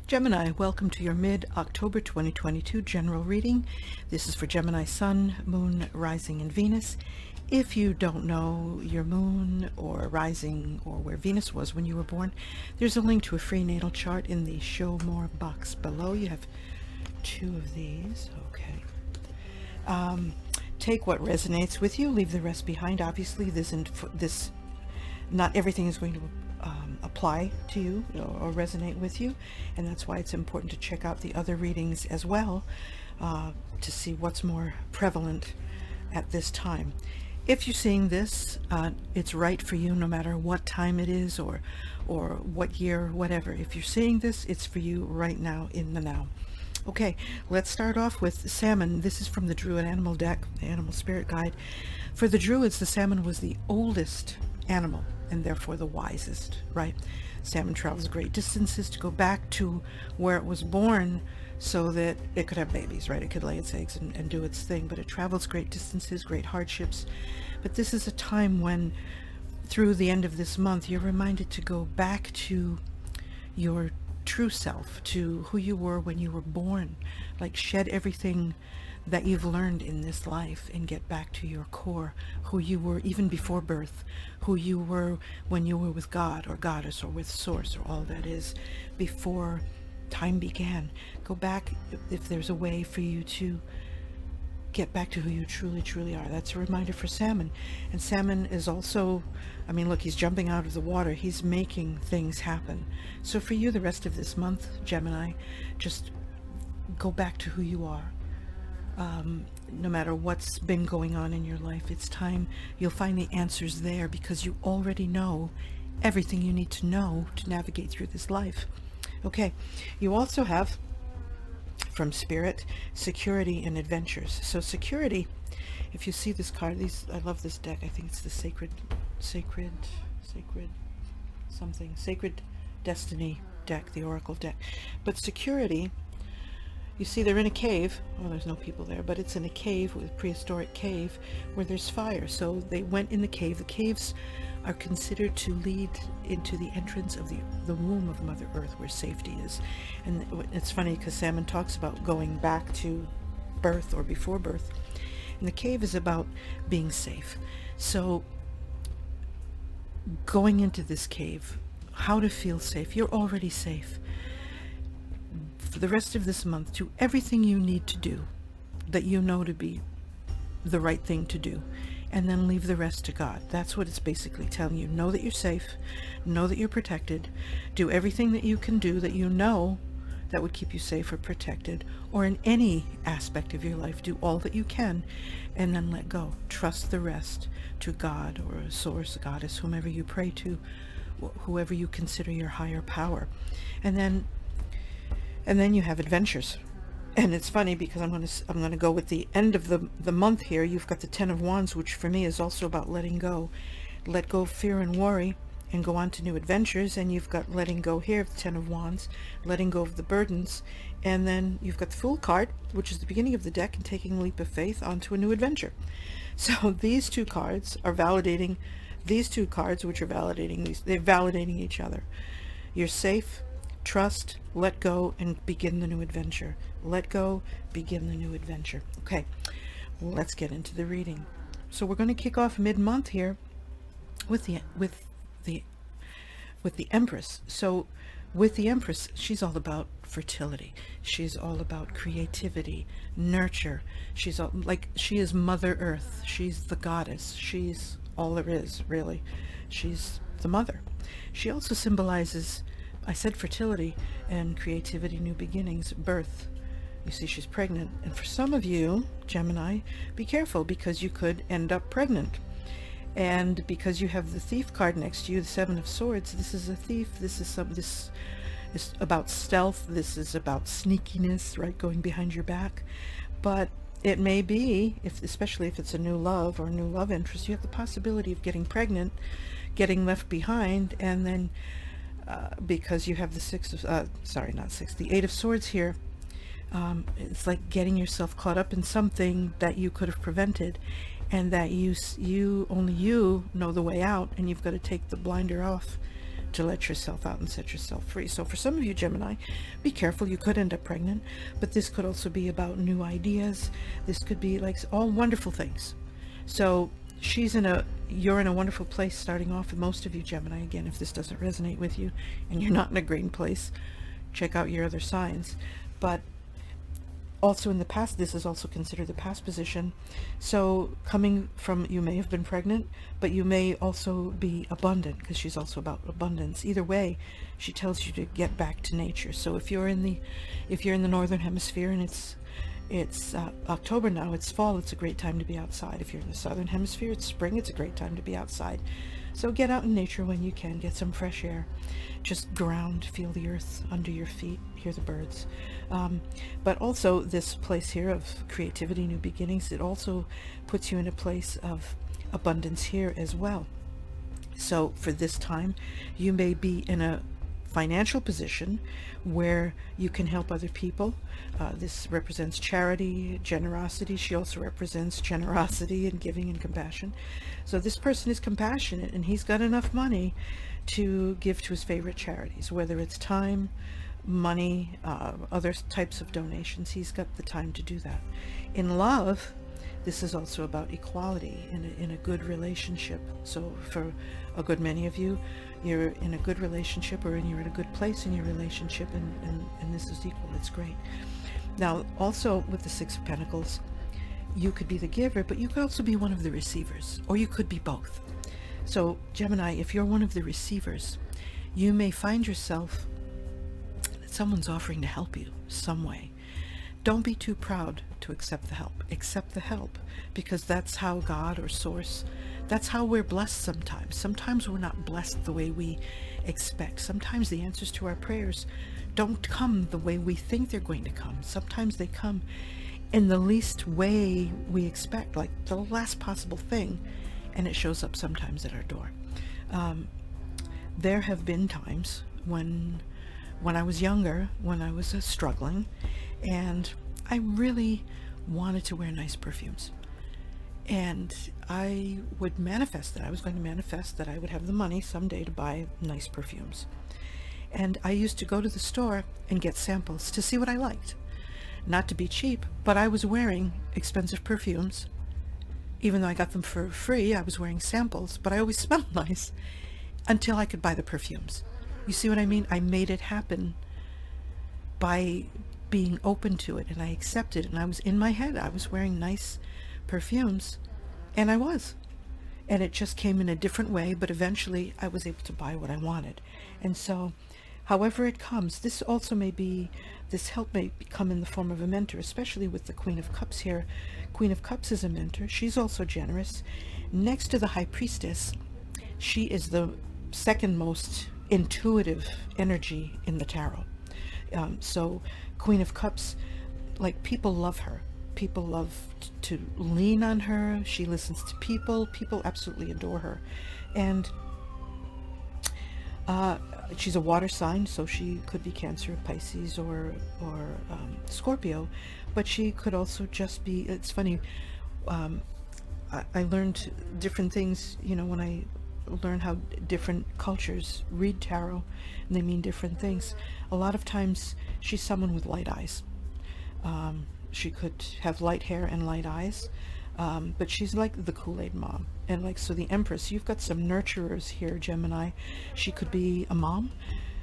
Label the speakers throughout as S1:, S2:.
S1: Gemini, welcome to your mid-October 2022 general reading. This is for Gemini Sun, Moon, Rising, and Venus. If you don't know your moon or rising or where Venus was when you were born, there's a link to a free natal chart in the Show More box below. You have two of these. Okay. Take what resonates with you, leave the rest behind. Obviously, not everything is going to apply to you or resonate with you, and that's why it's important to check out the other readings as well to see what's more prevalent at this time. If you're seeing this, it's right for you no matter what time it is or what year, whatever. If you're seeing this, it's for you right now, in the now. Okay, let's start off with salmon. This is from the Druid Animal deck, the Animal Spirit Guide. For the Druids, the salmon was the oldest animal and therefore the wisest, right? Salmon travels great distances to go back to where it was born so that it could have babies, right? It could lay its eggs and do its thing, but it travels great distances, great hardships. But this is a time when, through the end of this month, you're reminded to go back to your true self, to who you were when you were born. Like, shed everything that you've learned in this life and get back to your core, who you were even before birth, who you were when you were with God or Goddess or with Source or all that is before time began. Go back if there's a way for you to get back to who you truly are. That's a reminder for salmon. And salmon is also, I mean, look, he's jumping out of the water. He's making things happen. So for you, the rest of this month, Gemini, just go back to who you are. No matter what's been going on in your life, it's time. You'll find the answers there because you already know everything you need to know to navigate through this life. Okay, you also have from Spirit, security and adventures. So security, if you see this card, I love this deck. I think it's the Sacred Destiny deck, the Oracle deck. But security, you see they're in a cave. Well, there's no people there, but it's in a cave, a prehistoric cave where there's fire. So they went in the cave. The caves are considered to lead into the entrance of the womb of Mother Earth, where safety is. And it's funny because salmon talks about going back to birth or before birth. And the cave is about being safe. So going into this cave, how to feel safe. You're already safe. For the rest of this month, do everything you need to do that you know to be the right thing to do, and then leave the rest to God. That's what it's basically telling you. Know that you're safe, know that you're protected, do everything that you can do that you know that would keep you safe or protected, or in any aspect of your life, do all that you can, and then let go. Trust the rest to God or a Source, a Goddess, whomever you pray to, whoever you consider your higher power. And then you have adventures. And it's funny because I'm going to go with the end of the month here. You've got the Ten of Wands, which for me is also about letting go. Let go of fear and worry and go on to new adventures. And you've got letting go here, the Ten of Wands, letting go of the burdens. And then you've got the Fool card, which is the beginning of the deck, and taking a leap of faith onto a new adventure. So these two cards are validating, these two cards, which are validating they're validating each other. You're safe. Trust, let go, and begin the new adventure. Let go, begin the new adventure. Okay, let's get into the reading. So we're going to kick off mid-month here with the Empress. So with the Empress, she's all about fertility. She's all about creativity, nurture. She's all, like, she is Mother Earth. She's the goddess. She's all there is, really. She's the mother. She also symbolizes, I said, fertility and creativity, new beginnings, birth. You see, she's pregnant. And for some of you, Gemini, be careful because you could end up pregnant. And because you have the Thief card next to you, the Seven of Swords, this is a thief. This is about stealth. This is about sneakiness, right? Going behind your back. But it may be, especially if it's a new love or a new love interest, you have the possibility of getting pregnant, getting left behind, and then because you have the Eight of Swords here, it's like getting yourself caught up in something that you could have prevented, and that only you know the way out, and you've got to take the blinder off to let yourself out and set yourself free. So for some of you Gemini, be careful, you could end up pregnant, but this could also be about new ideas. This could be like all wonderful things. So you're in a wonderful place starting off with most of you Gemini. Again, if this doesn't resonate with you and you're not in a green place, check out your other signs. But also in the past, this is also considered the past position. So coming from, you may have been pregnant, but you may also be abundant, because she's also about abundance. Either way, she tells you to get back to nature. So if you're in the northern hemisphere and it's October now, it's fall, it's a great time to be outside. If you're in the southern hemisphere, it's spring, it's a great time to be outside. So get out in nature when you can, get some fresh air, just ground, feel the earth under your feet, hear the birds. But also this place here of creativity, new beginnings, it also puts you in a place of abundance here as well. So for this time, you may be in a financial position where you can help other people. This represents charity, generosity. She also represents generosity and giving and compassion. So this person is compassionate, and he's got enough money to give to his favorite charities, whether it's time, money, other types of donations. He's got the time to do that. In love, this is also about equality in a good relationship. So for a good many of you, you're in a good relationship, or you're in a good place in your relationship, and this is equal. It's great. Now, also with the Six of Pentacles, you could be the giver, but you could also be one of the receivers, or you could be both. So Gemini, if you're one of the receivers, you may find yourself that someone's offering to help you some way. Don't be too proud to accept the help. Accept the help, because that's how God or Source, that's how we're blessed sometimes. Sometimes we're not blessed the way we expect. Sometimes the answers to our prayers don't come the way we think they're going to come. Sometimes they come in the least way we expect, like the last possible thing, and it shows up sometimes at our door. There have been times when I was younger, when I was struggling, and I really wanted to wear nice perfumes. And I would manifest that. I was going to manifest that I would have the money someday to buy nice perfumes. And I used to go to the store and get samples to see what I liked. Not to be cheap, but I was wearing expensive perfumes. Even though I got them for free, I was wearing samples, but I always smelled nice until I could buy the perfumes. You see what I mean? I made it happen by being open to it, and I accepted it, and I was in my head, I was wearing nice perfumes, and I was. And it just came in a different way, but eventually I was able to buy what I wanted. And so, however it comes, this help may come in the form of a mentor, especially with the Queen of Cups here. Queen of Cups is a mentor. She's also generous. Next to the High Priestess, she is the second most intuitive energy in the tarot. So Queen of Cups, like, people love her. People love to lean on her. She listens to people. People absolutely adore her. And she's a water sign, so she could be Cancer, Pisces, or Scorpio, but she could also just be, it's funny, I learned different things, when I learn how different cultures read tarot, and they mean different things. A lot of times she's someone with light eyes. She could have light hair and light eyes, but she's like the Kool-Aid mom. And so the Empress, you've got some nurturers here, Gemini. She could be a mom.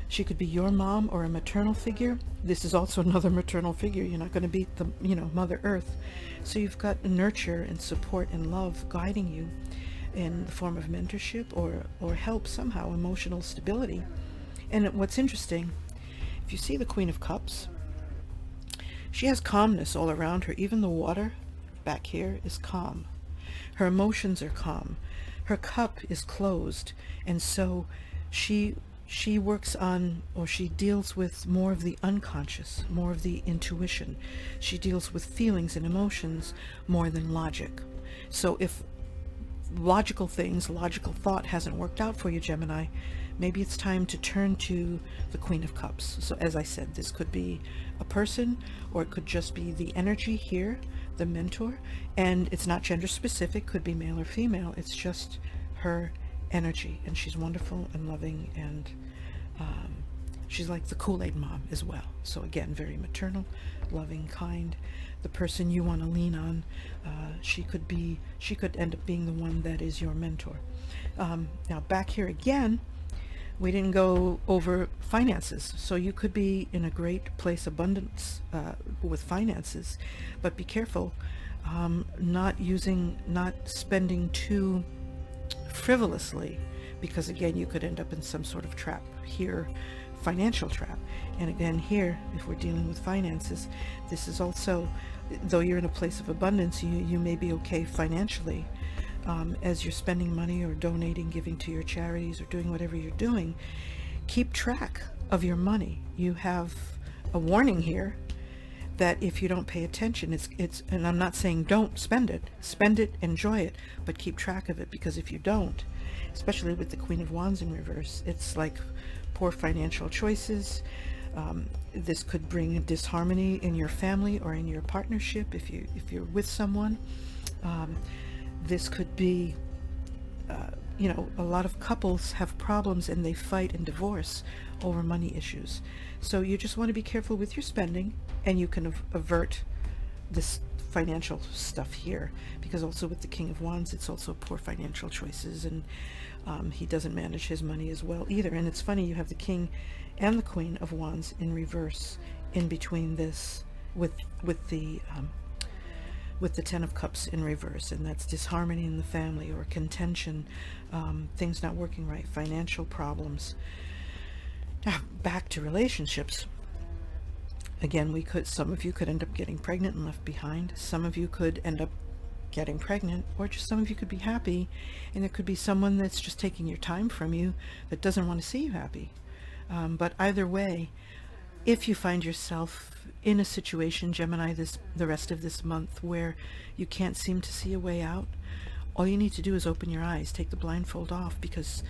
S1: She could be your mom, or a maternal figure. This is also another maternal figure. You're not going to beat the, Mother Earth. So you've got nurture and support and love guiding you in the form of mentorship or help somehow, emotional stability. And what's interesting, if you see the Queen of Cups, she has calmness all around her. Even the water back here is calm. Her emotions are calm. Her cup is closed. And so she works on, or she deals with more of the unconscious, more of the intuition. She deals with feelings and emotions more than logic. So if logical thought hasn't worked out for you, Gemini, maybe it's time to turn to the Queen of Cups. So as I said, this could be a person, or it could just be the energy here, the mentor, and it's not gender specific, could be male or female. It's just her energy, and she's wonderful and loving, and she's like the Kool-Aid mom as well. So again, very maternal, loving, kind. The person you want to lean on, she could end up being the one that is your mentor. Now back here again, we didn't go over finances, so you could be in a great place, abundance with finances, but be careful, not spending too frivolously, because again, you could end up in some sort of trap here, financial trap. And again, here, if we're dealing with finances, this is also, though you're in a place of abundance, you may be okay financially. As you're spending money or donating, giving to your charities, or doing whatever you're doing, keep track of your money. You have a warning here that if you don't pay attention, it's and I'm not saying don't spend it, enjoy it, but keep track of it, because if you don't, especially with the Queen of Wands in reverse, it's like poor financial choices. This could bring disharmony in your family or in your partnership if you're with someone. This could be, a lot of couples have problems and they fight and divorce over money issues. So you just want to be careful with your spending, and you can avert this financial stuff here, because also with the King of Wands, it's also poor financial choices, and he doesn't manage his money as well either. And it's funny, you have the King and the Queen of Wands in reverse in between this, with the Ten of Cups in reverse, and that's disharmony in the family or contention, things not working right, financial problems. Now back to relationships. Again, some of you could end up getting pregnant and left behind. Some of you could end up getting pregnant, or just some of you could be happy, and there could be someone that's just taking your time from you, that doesn't want to see you happy. But either way, if you find yourself in a situation, Gemini, the rest of this month, where you can't seem to see a way out, all you need to do is open your eyes, take the blindfold off, because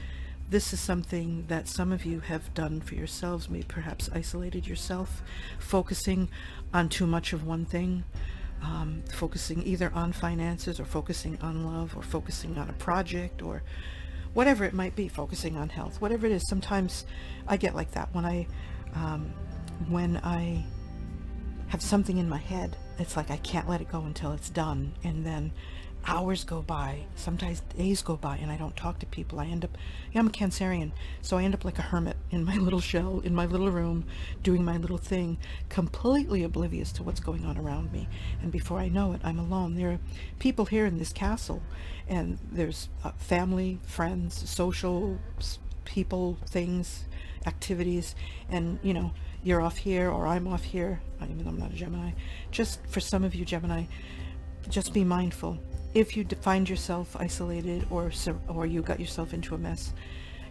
S1: this is something that some of you have done for yourselves, maybe perhaps isolated yourself, focusing on too much of one thing, focusing either on finances, or focusing on love, or focusing on a project, or whatever it might be, focusing on health, whatever it is. Sometimes I get like that when I have something in my head. It's like I can't let it go until it's done, and then hours go by, sometimes days go by, and I don't talk to people. I'm a Cancerian, so I end up like a hermit in my little shell, in my little room, doing my little thing, completely oblivious to what's going on around me. And before I know it, I'm alone. There are people here in this castle, and there's family, friends, social people, things, activities, and you're off here, or I'm off here, even though I'm not a Gemini. Just for some of you Gemini, just be mindful. If you find yourself isolated, or you got yourself into a mess,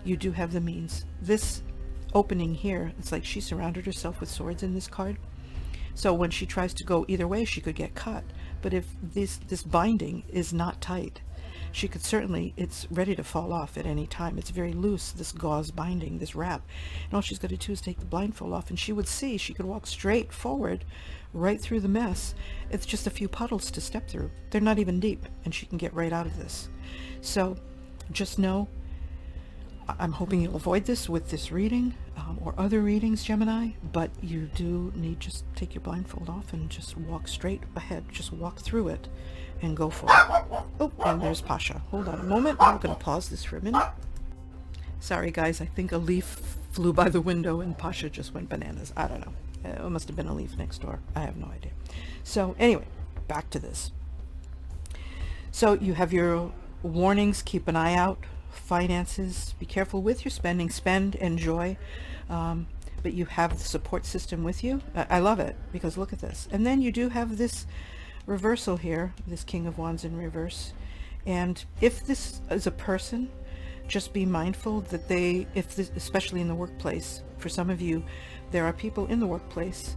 S1: you do have the means. This opening here, it's like she surrounded herself with swords in this card. So when she tries to go either way, she could get cut. But if this binding is not tight, she could certainly, it's ready to fall off at any time. It's very loose, this gauze binding, this wrap. And all she's got to do is take the blindfold off, and she could walk straight forward, right through the mess. It's just a few puddles to step through. They're not even deep, and she can get right out of this. So just know, I'm hoping you'll avoid this with this reading, or other readings, Gemini, but you do need, just take your blindfold off and just walk straight ahead. Just walk through it and go for it. Oh, and there's Pasha. Hold on a moment. I'm going to pause this for a minute. Sorry, guys. I think a leaf flew by the window and Pasha just went bananas. I don't know. It must have been a leaf next door. I have no idea. So anyway, back to this. So you have your warnings. Keep an eye out. Finances. Be careful with your spending. Spend, enjoy. But you have the support system with you. I love it, because look at this. And then you do have this reversal here, this King of Wands in reverse. And if this is a person, just be mindful that especially in the workplace, for some of you, there are people in the workplace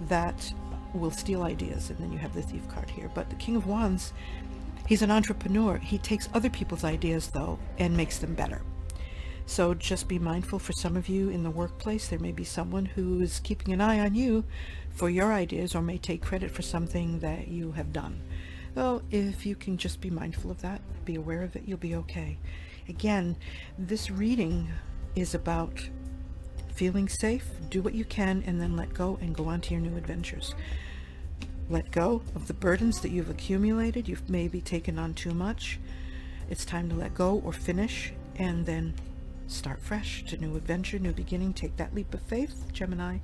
S1: that will steal ideas. And then you have the Thief card here. But the King of Wands, he's an entrepreneur. He takes other people's ideas, though, and makes them better. So just be mindful. For some of you in the workplace, there may be someone who is keeping an eye on you for your ideas, or may take credit for something that you have done. Well, if you can just be mindful of that, be aware of it, you'll be okay. Again, this reading is about feeling safe, do what you can, and then let go and go on to your new adventures. Let go of the burdens that you've accumulated. You've maybe taken on too much. It's time to let go or finish, and then start fresh to new adventure, new beginning. Take that leap of faith, Gemini.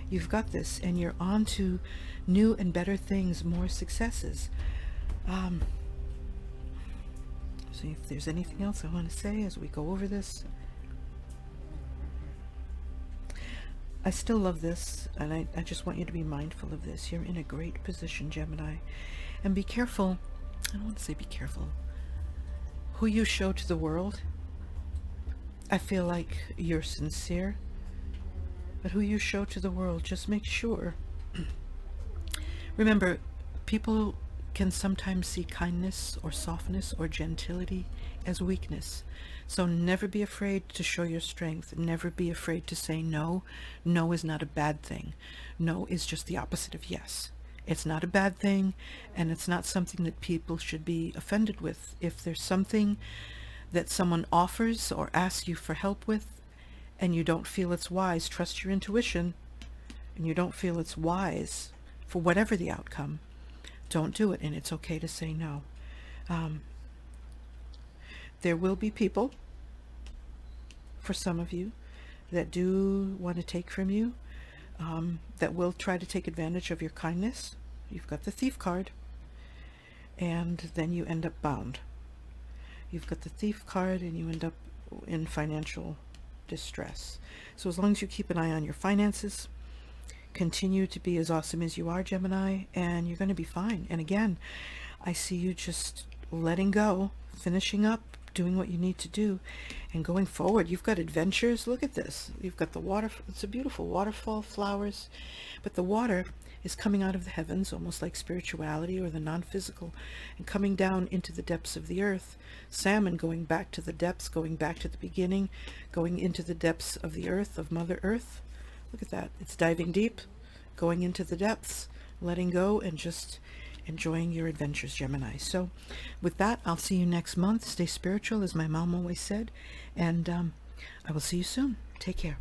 S1: You've got this, and you're on to new and better things, more successes. See if there's anything else I want to say as we go over this. I still love this, and I just want you to be mindful of this. You're in a great position, Gemini. And be careful. I don't want to say be careful. Who you show to the world, I feel like you're sincere. But who you show to the world, just make sure. Remember, people can sometimes see kindness or softness or gentility as weakness. So never be afraid to show your strength. Never be afraid to say no. No is not a bad thing. No is just the opposite of yes. It's not a bad thing, and it's not something that people should be offended with. If there's something that someone offers or asks you for help with, and you don't feel it's wise, trust your intuition, and you don't feel it's wise for whatever the outcome, don't do it, and it's okay to say no. There will be people, for some of you, that do want to take from you, that will try to take advantage of your kindness. You've got the Thief card, and then you end up bound. You've got the Thief card, and you end up in financial distress. So as long as you keep an eye on your finances, continue to be as awesome as you are, Gemini, and you're going to be fine. And again, I see you just letting go, finishing up, doing what you need to do, and going forward. You've got adventures. Look at this. You've got the water. It's a beautiful waterfall, flowers, but the water is coming out of the heavens, almost like spirituality or the non-physical, and coming down into the depths of the earth. Salmon going back to the depths, going back to the beginning, going into the depths of the earth, of Mother Earth. Look at that. It's diving deep, going into the depths, letting go, and just enjoying your adventures, Gemini. So with that, I'll see you next month. Stay spiritual, as my mom always said, and I will see you soon. Take care.